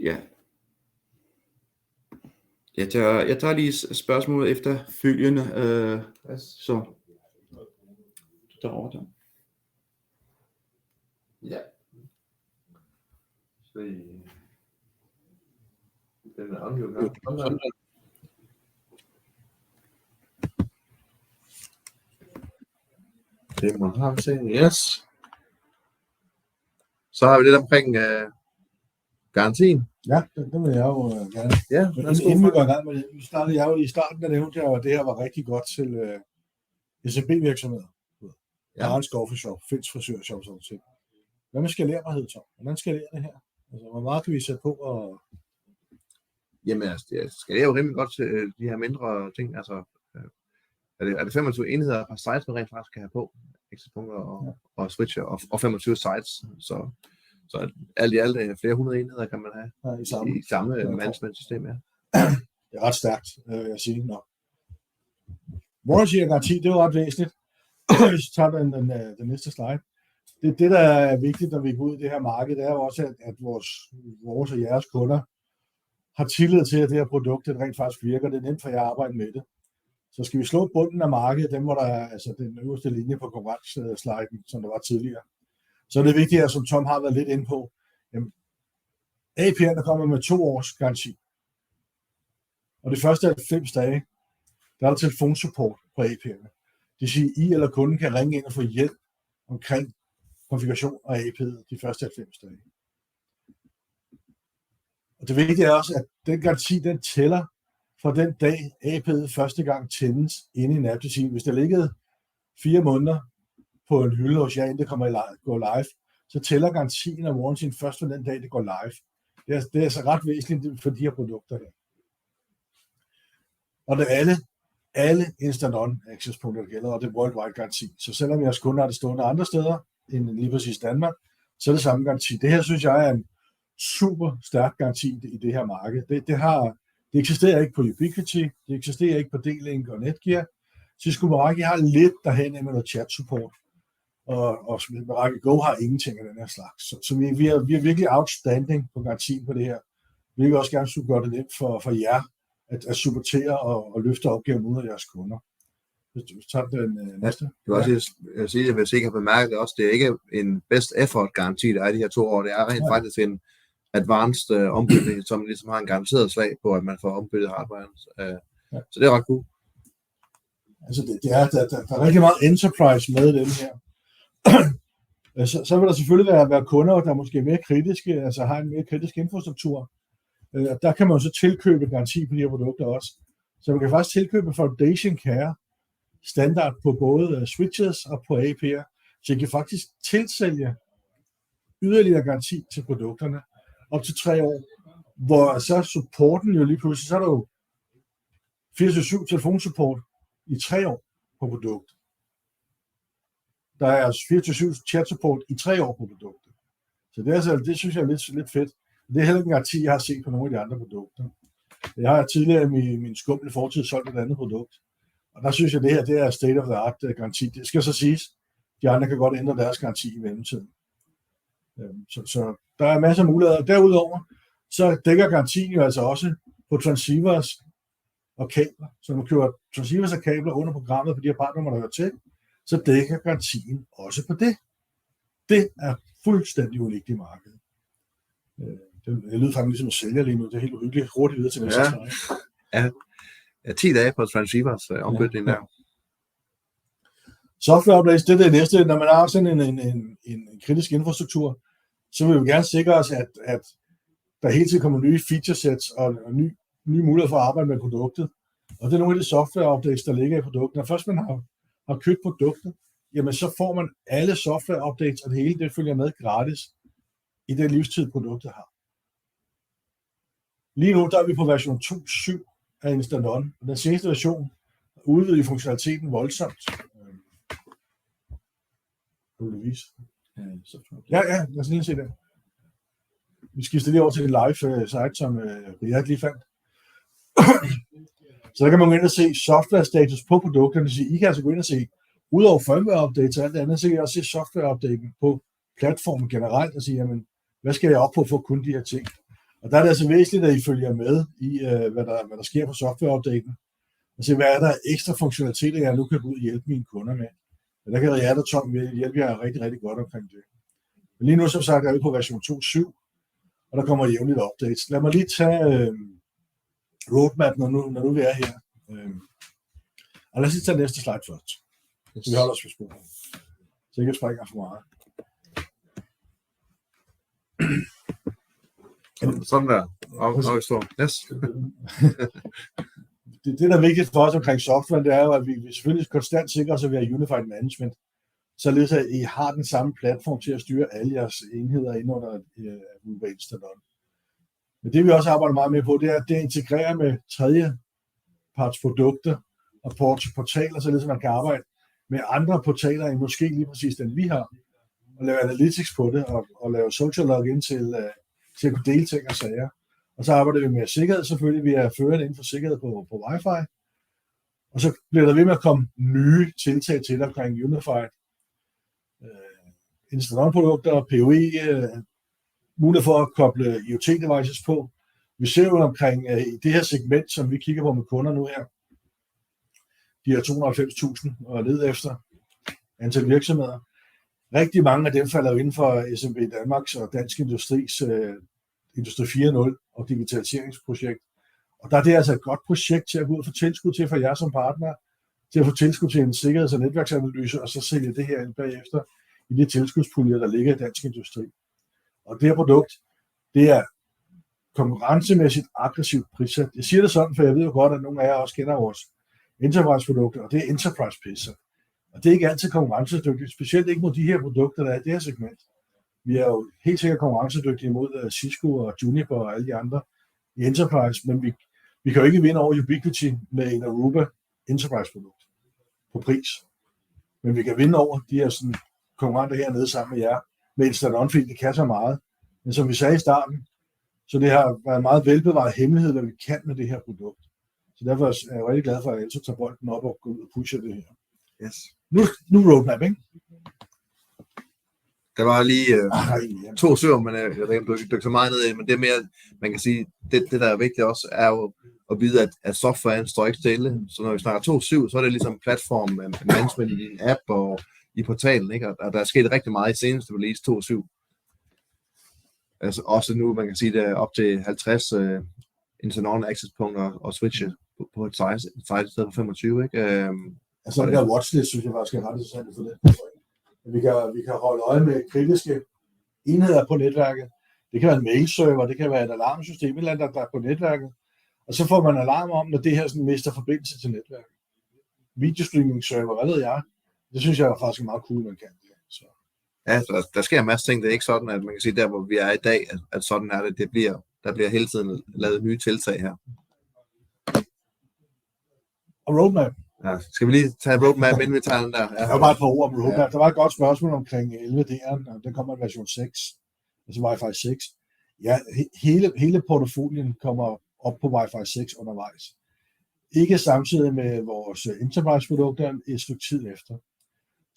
Ja. Jeg tager lige spørgsmålet efter følgende. Så derovre der. Ja. Så den er omgjort. Det må have se. Yes. Så har vi lidt omkring garantien. Ja, det vil jeg jo gerne. Ja, Inden vi går i gang med det, startede jeg jo i starten, der nævnte jeg, at det her var rigtig godt til SMB-virksomheder. Ja. Arens Coffeeshop, Finns Frisørshop og sådan ting. Hvad med skalerbarhed, Tom? Hvordan skalerer det her? Altså, hvor meget kan vi sætte på? Og... Jamen, altså, det skalerer jo rimelig godt til de her mindre ting. Altså, er det 25 enheder per sites, man rent faktisk kan have på? Ekstra punkter og switcher og 25 sites. Så alt i alt flere hundrede enheder kan man have i samme management-system. Ja. Det er ret stærkt, vil jeg sige. Warranty og garanti, det er jo ret væsentligt. Hvis vi tager den næste slide. Det, der er vigtigt, når vi går ud i det her marked, det er jo også, at vores og jeres kunder har tillid til, at det her produkt det rent faktisk virker. Det er nemt for jer at arbejde med det. Så skal vi slå bunden af markedet, dem hvor der er altså den øverste linje på konkurrencesliden, som der var tidligere. Så er det vigtigt, at som Tom har været lidt inde på, AP'erne kommer med 2 års garanti. Og det første 90 dage, der er der telefonsupport på AP'erne. Det vil sige, at I eller kunden kan ringe ind og få hjælp omkring konfiguration af AP'et de første 90 dage. Og det vigtige er også, at den garanti, den tæller fra den dag, AP'et første gang tændes inde i en app. Det vil sige, hvis der ligger 4 måneder på en hylde hos jer, inden det går live, så tæller garantien af warrantyen først fra den dag, det går live. Det er så ret væsentligt for de her produkter her. Og det er alle instant-on access-punkter, der gælder, og det er worldwide garanti. Så selvom jeres kunder har det stående andre steder, end lige præcis Danmark, så er det samme garanti. Det her synes jeg er en super stærk garanti i det her marked. Det eksisterer ikke på Ubiquity, det eksisterer ikke på D-Link og Netgear. Cisco Meraki har lidt derhen med noget chat support, og Meraki Go har ingenting af den her slags. Så vi er virkelig outstanding på garantien på det her. Vi vil også gerne gøre det nemt for jer at supportere og løfte opgaven ud af jeres kunder. Hvis du tager den næste. Jeg vil også sige, hvis I ikke har bemærket det også, det er ikke en best effort garanti, der er de her 2 år. Det er rent faktisk en advanced ombytning, som ligesom har en garanteret slag på, at man får ombyttet hardwaren. Så det er ret cool. Altså der er rigtig meget enterprise med den her. Så vil der selvfølgelig være kunder, der måske er mere kritiske, altså har en mere kritisk infrastruktur. Der kan man jo så tilkøbe garanti på de her produkter også. Så man kan faktisk tilkøbe Foundation Care standard på både switches og på AP'er. Så I kan faktisk tilsælge yderligere garanti til produkterne op til 3 år, hvor så supporten jo lige pludselig, så er der jo 24/7 telefonsupport i 3 år på produktet. Der er altså 24/7 chat support i 3 år på produktet. Så det synes jeg er lidt fedt. Det er heller ikke en garanti, jeg har set på nogle af de andre produkter. Jeg har tidligere i min skumle fortid solgt et andet produkt, og der synes jeg, at det her er state of the art garanti. Det skal så siges, de andre kan godt ændre deres garanti i mellemtiden. Så der er masser af muligheder. Derudover, så dækker garantien jo altså også på transceivers og kabler. Så når du køber transceivers og kabler under programmet på de her partnummer, der hører til, så dækker garantien også på det. Det er fuldstændig unikt i markedet. Det lyder faktisk ligesom at sælge lige nu. Det er helt uhyggeligt. Hurtigt videre til næste slide. Ja, 10 dage på transceivers ombytning der. Software updates, det er det næste. Når man har sådan en kritisk infrastruktur, så vil vi gerne sikre os, at der hele tiden kommer nye feature sets og nye muligheder for at arbejde med produktet. Og det er nogle af de software updates, der ligger i produktet. Når først man har købt produktet, jamen så får man alle software updates, og det hele det følger med gratis i den livstid, produktet har. Lige nu der er vi på version 2.7 af Instant-On. Den seneste version udvider funktionaliteten voldsomt. Ja, lad os lige se det. Vi skifter lige over til en live site, som Riyad lige fandt. Så der kan man gå ind og se software status på produkterne. I kan altså gå ind og se, udover firmware updates og alt det andet, så kan I også se software updaten på platformen generelt og sige, jamen, hvad skal jeg op på for at kunne de her ting? Og der er det altså væsentligt, at I følger med i, hvad der sker på software-updaten. Og se, hvad er der ekstra funktionaliteter, jeg nu kan gå ud og hjælpe mine kunder med. Og der kan Riyad og Tom hjælpe jer rigtig, rigtig godt omkring det. Men lige nu, som sagt, er vi på version 2.7, og der kommer jævnligt updates. Lad mig lige tage roadmap, når nu vi er her. Og lad os lige tage næste slide først. Så vi holder os på sporet. Så ikke springer for meget. Sådan der. Yes. Det, der er vigtigt for os omkring software, det er jo, at vi selvfølgelig konstant sikrer os, at vi har unified management, således at I har den samme platform til at styre alle jeres enheder ind under Aruba Instant-On. Men det vi også arbejder meget med på, det er at integrere med tredjeparts produkter og portaler, således at man kan arbejde med andre portaler end måske lige præcis den vi har, og lave analytics på det, og lave social login til at kunne dele ting og sager. Og så arbejder vi med sikkerhed selvfølgelig. Vi er førende inden for sikkerhed på Wi-Fi. Og så bliver der ved med at komme nye tiltag til omkring Unified Instant-On-produkter, PoE, mulighed for at koble IoT-devices på. Vi ser jo omkring i det her segment, som vi kigger på med kunder nu her, de her 290.000 og led efter antal virksomheder. Rigtig mange af dem falder jo inden for SMB Danmarks og Dansk Industris Industri 4.0 og digitaliseringsprojekt. Og der er det altså et godt projekt til at gå ud og få tilskud til for jer som partner, til at få tilskud til en sikkerheds- og netværksanalyse, og så sælge det her ind bagefter i de tilskudspuljer, der ligger i Dansk Industri. Og det her produkt, det er konkurrencemæssigt aggressivt prissat. Jeg siger det sådan, for jeg ved jo godt, at nogle af jer også kender vores enterprise-produkter, og det er enterprise-priser. Og det er ikke altid konkurrencedygtigt, specielt ikke mod de her produkter, der er i det her segment. Vi er jo helt sikkert konkurrencedygtige mod Cisco og Juniper og alle de andre i Enterprise, men vi kan jo ikke vinde over Ubiquity med en Aruba Enterprise-produkt på pris. Men vi kan vinde over de her sådan, konkurrenter hernede sammen med jer med Instant-On, fordi det kan så meget. Men som vi sagde i starten, Så det har været en meget velbevaret hemmelighed, hvad vi kan med det her produkt. Så derfor er jeg rigtig glad for, at Elto tager bolden op og går ud og pusher det her. Yes. Nu roadmap, ikke? Der var lige Ja. 2 søer, men jeg ved ikke, om du dykker så meget ned i, men det er mere, man kan sige, det der er vigtigt også, er jo at vide, at softwaren står ikke stille. Så når vi snakker 2.7, så er det ligesom platform management i din app og i portalen, ikke? Og der er sket rigtig meget i seneste release 2.7. Altså også nu, man kan sige, det er op til 50 internal access-punkter og switche på et site i stedet for 25, ikke? Altså den der watchlist, synes jeg faktisk er ret interessant for det. Vi kan holde øje med kritiske enheder på netværket. Det kan være en mailserver, det kan være et alarmsystem, et eller andet, der er på netværket. Og så får man alarm om, når det her sådan mister forbindelse til netværket. Videostreaming server, hvad ved jeg? Det synes jeg faktisk er meget cool, man kan det. Så. Ja, der sker en masse ting. Det er ikke sådan, at man kan sige, der hvor vi er i dag, at sådan er det. Der bliver hele tiden lavet nye tiltag her. Og roadmap. Ja, skal vi lige tage roadmap, inden vi tager den der? Ja. Der var bare et par ord om roadmap. Ja. Der var et godt spørgsmål omkring 11D'eren, og den kommer i version 6, altså Wi-Fi 6. Ja, hele portefolien kommer op på Wi-Fi 6 undervejs. Ikke samtidig med vores enterprise-produkter et stykke tid efter.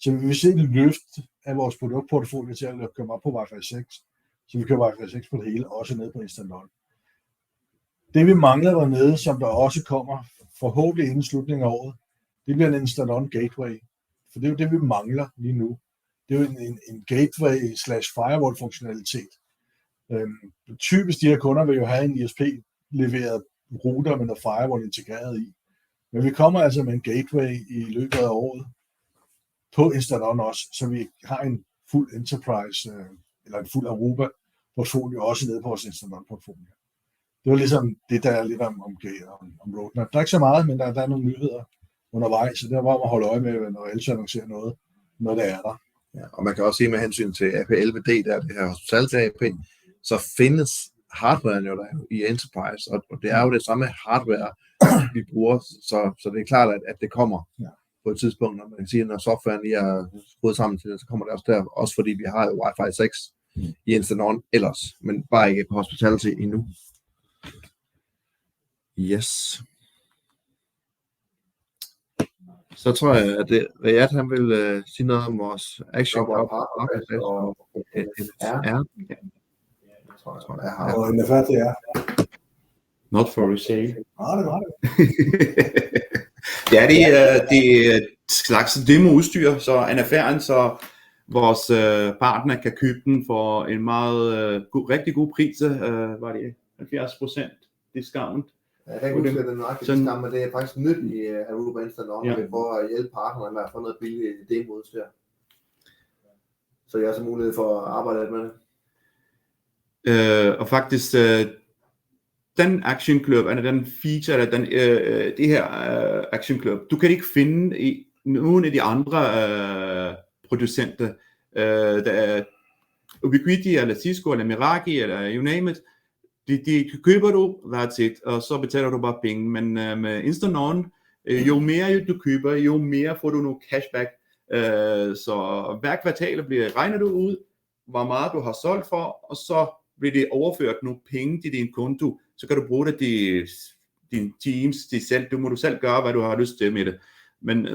Så vi vil se et løft af vores produktportefolie til at komme op på Wi-Fi 6, så vi kører Wi-Fi 6 på det hele, også ned på Instant-On. Det vi mangler dernede, som der også kommer forhåbentlig inden slutningen af året, det bliver en Instant-On gateway. For det er jo det, vi mangler lige nu. Det er jo en gateway/firewall-funktionalitet. Typisk de her kunder vil jo have en ISP-leveret router med noget firewall integreret i. Men vi kommer altså med en gateway i løbet af året på Instant-On også, så vi har en fuld enterprise eller en fuld Aruba-portfolio også nede på vores Instant-On-portfolio. Det var ligesom det, der er lidt om roadmap. Der er ikke så meget, men der er nogle nyheder undervejs, så det er bare at holde øje med, når Elto annoncerer noget, når det er der. Ja, og man kan også sige med hensyn til AP11D, der er det her hospitality-AP, så findes hardwaren jo der i Enterprise, og det er jo det samme hardware, vi bruger, så det er klart, at det kommer på et tidspunkt, når man kan sige, når softwaren lige er skruet sammen til det, så kommer det også der, også fordi vi har jo Wi-Fi 6 i Instant-On ellers, men bare ikke på hospitality endnu. Yes. Så tror jeg, at Riyad, han vil sige noget om vores action og Og NFR, det er. Not for resale. Det var det. Det er slags demo-udstyr, så NFR'en, så vores partner kan købe den for en meget rigtig god pris. Var det 70% discount? Jeg kan ikke huske, at det er nøjagtigt discount, men det er faktisk nyt i Aruba Instant-On, at vi får at hjælpe partnerne med at få noget billigt demo-udstyr. Så jeg har så mulighed for at arbejde med det. Og faktisk den Action Club, eller den feature, eller det her Action Club, du kan ikke finde i nogen af de andre producenter. Der er Ubiquiti, eller Cisco, eller Meraki, eller you name it. De køber du, that's it, og så betaler du bare penge. Men med Instant-On, jo mere du køber, jo mere får du noget cashback. Så hver kvartal regner du ud, hvor meget du har solgt for, og så bliver det overført nogle penge til din konto. Så kan du bruge det til dine teams, du må selv gøre, hvad du har lyst til med det. Men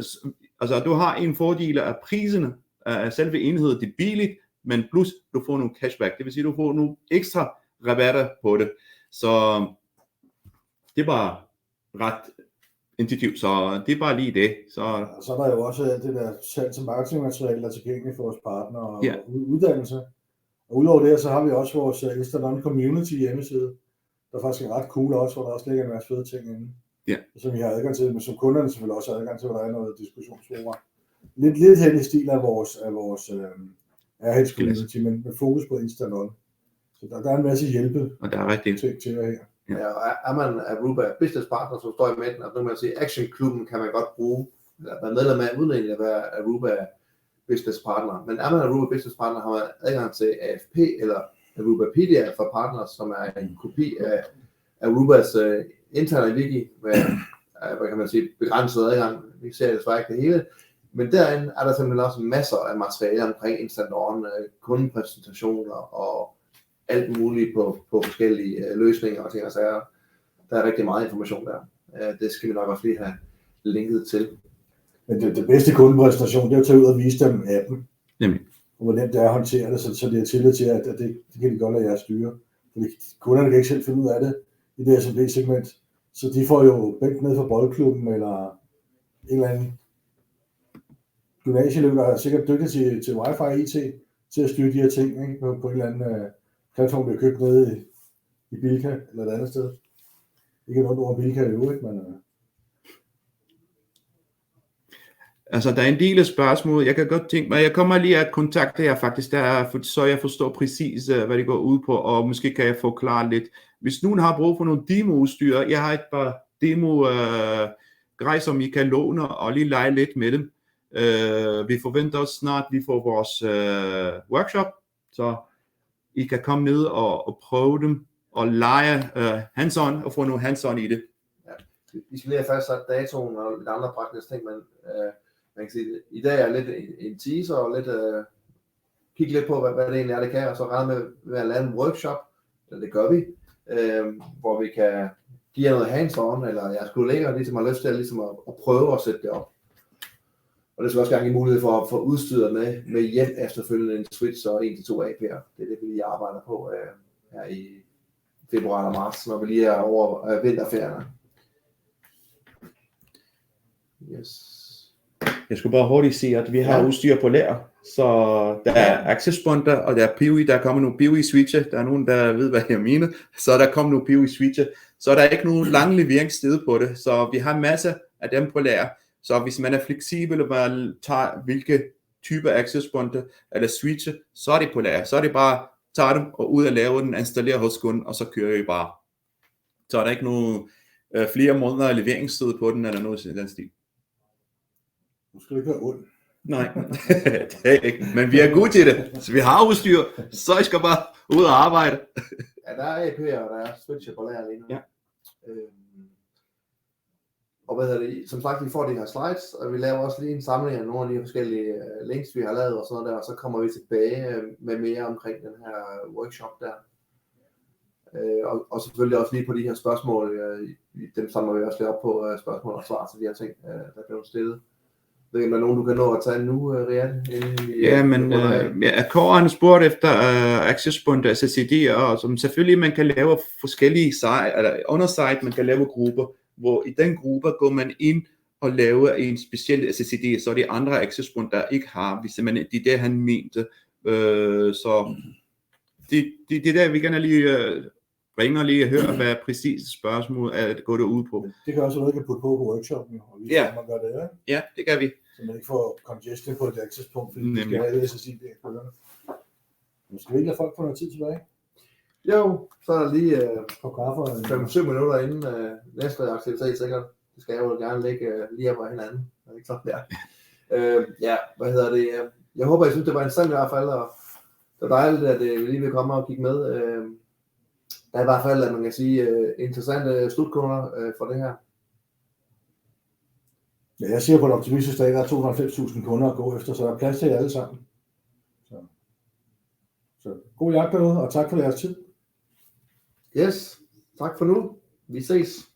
altså, du har en fordel af priserne af selve enheden, det er billigt, men plus du får nogle cashback. Det vil sige, du får nogle ekstra rabatter på det. Så det er bare ret intuitivt, så det er bare lige det. Så er der jo også det der salg til marketingmateriale, der er tilgængeligt for vores partnere og uddannelse. Og udover det, så har vi også vores Instant-On Community hjemmeside, der faktisk er ret cool også, hvor der også ligger en masse fede ting inde, som vi har adgang til, men som kunderne selvfølgelig også har adgang til, hvor der er noget diskussionsforum. Lidt hen i stil af vores Airheads Community, men med fokus på Instant-On. Så der er en masse hjælpe og der er rigtig ting til her. Ja, og er man Aruba business partner, som står i midten, og når man siger Action-klubben, kan man godt bruge, eller være medlem af, uden egentlig at være Aruba business partner. Men er man Aruba business partner, har man adgang til AFP eller Arubapedia for partners, som er en kopi af Arubas interne wiki med, hvad kan man sige, begrænset adgang. Vi ser desværre ikke det hele. Men derinde er der simpelthen også masser af materiale omkring Instant-On, kundepræsentationer og alt muligt på forskellige løsninger og ting og sager. Der er rigtig meget information der. Det skal vi nok også lige have linket til. Men det bedste kundepræsentation, det er at tage ud og vise dem appen. Nemlig. Og hvor nemt det er at håndtere det, så det er tillid til, at det kan de godt lade jer styre. Fordi kunderne kan ikke selv finde ud af det i det SMB-segment. Så de får jo bænk ned fra boldklubben, eller en eller anden gymnasieelev, der er sikkert dygtig til Wi-Fi IT, til at styre de her ting, ikke? På en eller anden platform, der er købt nede i Bilka, eller et andet sted. Ikke noget over Bilka i øvrigt, men... Altså, der er en del af spørgsmål. Jeg kan godt tænke mig, jeg kommer lige at kontakte jer faktisk, så jeg forstår præcis, hvad det går ud på, og måske kan jeg forklare lidt. Hvis nogen har brug for nogle demo-udstyr, jeg har et par demo-grej, som I kan låne og lige lege lidt med dem. Vi forventer os snart, vi får vores workshop, så I kan komme ned og prøve dem og lege hands-on og få nogle hands-on i det. Ja, vi skal lige have fastsat datoen og lidt andre praktiske ting, men man kan sige, i dag er lidt en teaser og lidt kigge lidt på, hvad det egentlig er, det kan, og så regne med at lave en workshop, det gør vi, hvor vi kan give jer noget hands-on, eller jeres kolleger ligesom har lyst til at prøve at sætte det op. Og det skal også gerne give mulighed for at få udstyret med hjem efterfølgende en Switch og 1-2 AP'er. Det er det, vi lige arbejder på her i februar og marts, når vi lige er over vinterferierne. Yes. Jeg skulle bare hurtigt sige, at vi har udstyr på lager, så der er access pointer, og der er PoE, der kommer nogle PoE switcher, der er nogen, der ved, hvad jeg mener, så der kommer nogle PoE switcher, så der er ikke nogen lang leveringstid på det, så vi har masser af dem på lager, så hvis man er fleksibel, og man tager hvilke typer access pointer eller switcher, så er det på lager, så er det bare tage dem og ud og lave den, installere hos kunden, og så kører I bare. Så er der ikke nogen flere måneder leveringstid på den, eller noget i den stil. Nu skal det ikke være ondt. Nej, det er ikke. Men vi er gode til det. Så vi har udstyr, så I skal bare ud og arbejde. Ja, der er AP'er, og der er switcher på lager lige nu. Ja. Og hvad hedder det? Som sagt, vi får de her slides, og vi laver også lige en samling af nogle af de forskellige links, vi har lavet og sådan noget der, og så kommer vi tilbage med mere omkring den her workshop der. Og selvfølgelig også lige på de her spørgsmål, dem samler vi også lidt op på spørgsmål og svar til de her ting, der bliver stillet. Det er nogen, du kan nå at tage nu, Rian? Ja, men Kåren spurgte efter access point SSD, og som selvfølgelig man kan lave forskellige undersite, man kan lave grupper, hvor i den gruppe går man ind og laver en speciel SSD, så de andre access point, der ikke har, hvis man, det er det, han mente. Så det der, vi gerne lige ringer lige og høre, hvad præcis spørgsmål er det går det ud på. Det kan også noget, du kan putte på workshoppen, og vi kan gøre det, ikke? Ja, det kan vi. Så man ikke får congestion på et access-punkt, fordi vi skal have SSD der på ørerne. Men skal vi ikke lade folk få noget tid tilbage? Jo, så er der lige på kaffe 5-7 minutter inden næste aktivitet sikkert. Det skal jeg jo gerne ligge lige op ad hinanden. Er det ikke sådan der? Ja, hvad hedder det? Jeg håber, I synes, det var interessant i hvert fald, og det var dejligt, at vi lige vil komme og kigge med. Der er i hvert fald, at man kan sige, interessante slutkunder for det her. Ja, jeg siger på et optimistisk dag, der er 290.000 kunder at gå efter, så der er plads til jer alle sammen. Så god jagt derude, og tak for jeres tid. Yes, tak for nu. Vi ses.